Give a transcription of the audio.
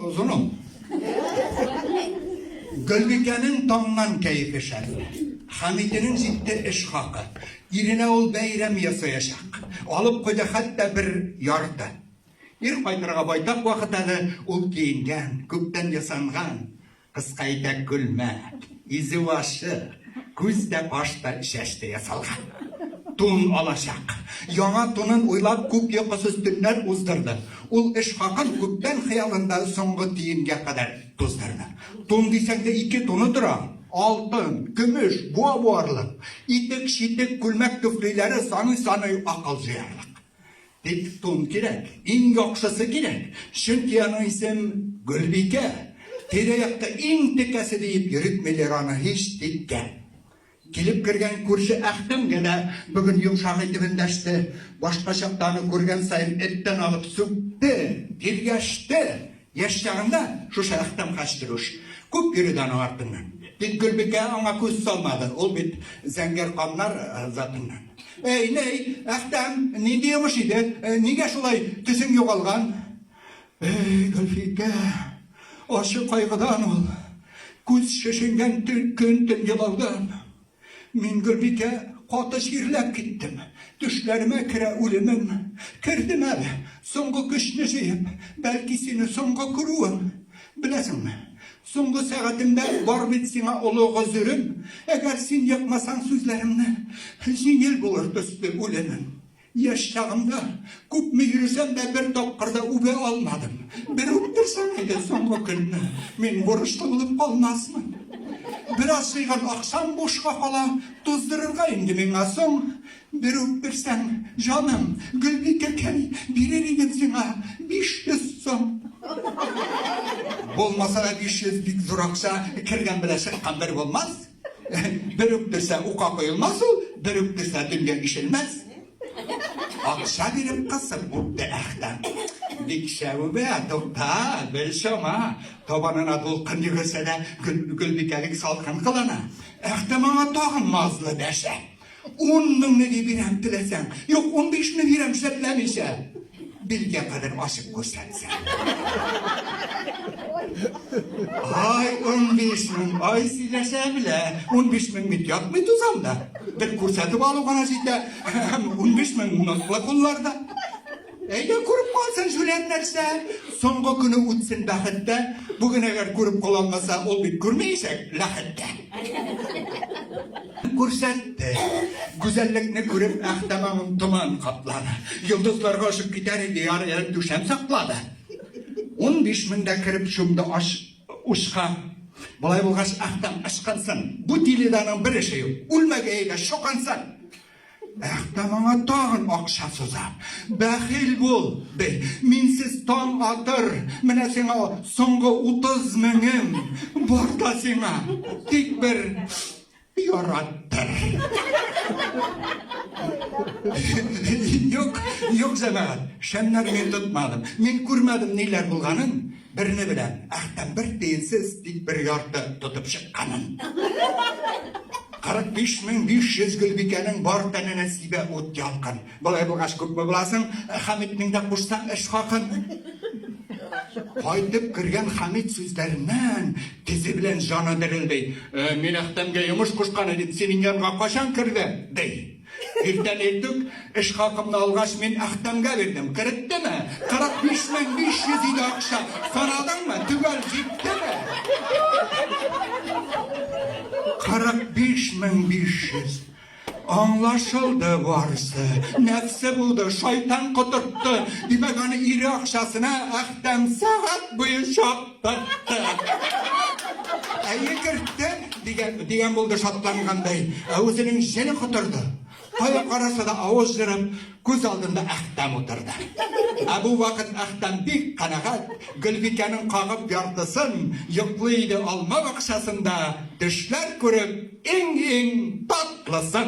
Uzunum. Gülbike'nin tondan keyfi şerli. Hamid'inin ciddi iş hakkı. Yerine ol beyrem yaşayacak. Alıp koydu hatta bir yardı. Bir kaytırga baytak vakit adı ol giyingen, köpten yasangan. Kıskayda gülmek, izi başı, gözde başta işeşte yasalgan. Tun alacak. Yana tunun uylap köp yakasız tünler uzdırdı. Ol iş hakkın köpten hayalında soңғы tiyinge kadar tuzdırdı. Tun desen de iki tunu dura. Altın, gümüş, buarlık. İtik şitik gülmek küflüleri sanı akıl jıyarlık. Tek tun gerek, en yakşısı gerek. Çünkü onun isim Gülbike. Tereyakta en tekesi deyip yürütmeler ana hiç dikke. Gelip kirgen kurşu ähtem gene bugün yumşak edibindeşti. Başka şaptanı kurgen sayın etten alıp süptü, dirgeçti. Yaşlarında şu ähtem kaçtırış. Köp yürüden ardından. Bir Gülbike ona köz salmadı. Ol bit zenger kanlar zatından. Ey ney, ähtem ne diyormuş idi? Nige şulay tüsün yoğalgan? Ey Gülbike, aşı kaygıdan ol. Köz şeşingen tün yılavdan. Min Gülbike katı şirlep gittim. Düşlerime kire ölümüm. Kirdim ev, soңғы kışını jıyıp, belki seni soңғы kuruum. Bilesin mi? Soңғы saatimde var bit sana oluğa zürüm. Eğer sen yapmasan sözlerimni, jengil bulur tüstü ölümüm. Yaş çağımda köp mi yürüsem de bir tapkırda ube almadım. Bir öptürsen edi soңғы gününü, men borçlu olup kalmazmın. Biraz sıygan akşam boşka kala tozdırırga indi mena soň. Bir öptürsen canım Gülbike key birer idim sana 500 soň. Bolmasa da 500 bik zuraksa kirgen bile şıkkan bir olmaz. Bir öptürse uka koyulmaz ol, bir öptürse dünya işilmez. Akşa verip kısım öptü ähtem. Dikşevi be dokta belşama. Tabanına dolkın yürüse de Gülbikelik salkın kılana. Ähtem ana tağın mazlı deşe. 10 ming ne birem tilesen. Yok 15 ming birem şertlemişe. Bilge kadar aşık göstersen. Ay 15 ming ay silese bile 15 ming mit yapmay tuzam da. Bir kursatı bağlı bana zeyde 15 ming notla kullarda. Eyde kurup kalsın şöyle nerse soңғы günü utsin bahitte. Bugün eğer kurup kullanmasa ol bit kurmeyecek lahitte. Kursattı. Güzellikini görüp ähtemamın tuman kapladı. Yıldızlarga aşıp gider idi yarı düşem sakladı. 15 mingde kirip şumda uşka. Bulay bulgaç ähtem aşkansın. Bu dilidanın bir işi yok. Ulmege eyde şokansın. Ähtem ana tağın akşa sozam. Bähil bol, bey. Minsiz taң atır. Mine sana soңғы 30 mingim. Barda sana. Tek bir yarattır. Yok cemaat. Şenler men tutmadım. Men görmedim neler bulganın. Birini bilen. Ähtem bir değilsiz tek bir yardı tutup çıkkanın. 45.500 Gülbike'nin bar tenine sibe ot yalkın. Bulay bulgaç köp mü bulasın? Hamid'nin de kursan iş hakın. Kaytıp kirgen Hamid sözlerinden tizi bilen canı dirildi. Men ähtemge yumuş kuşkan edim, senin yanına kaşan kirdi, dey. Birden ettik, iş hakımını algaç men ähtemge verdim. Kiritti mi? 45.500 idi akşa. Sanadın mı? Tügel gitti mi? 45.500. Anlaşıldı varsa. Nefsi buldu, şeytan kuturttu. Demek hani iri akşasına ähtem saat boyu şattırttı. Kirtti, diyen buldu şatlanganday. Özünün jeni kuturdu. Hayır karasa da avuz jırıp, göz aldığında ähtem oturdu. Bu vakit ähtem bik kanagat, Gülbike'nin kağıp yardısın, yıklıydı alma bakşasında, düşler görüp en tatlısın.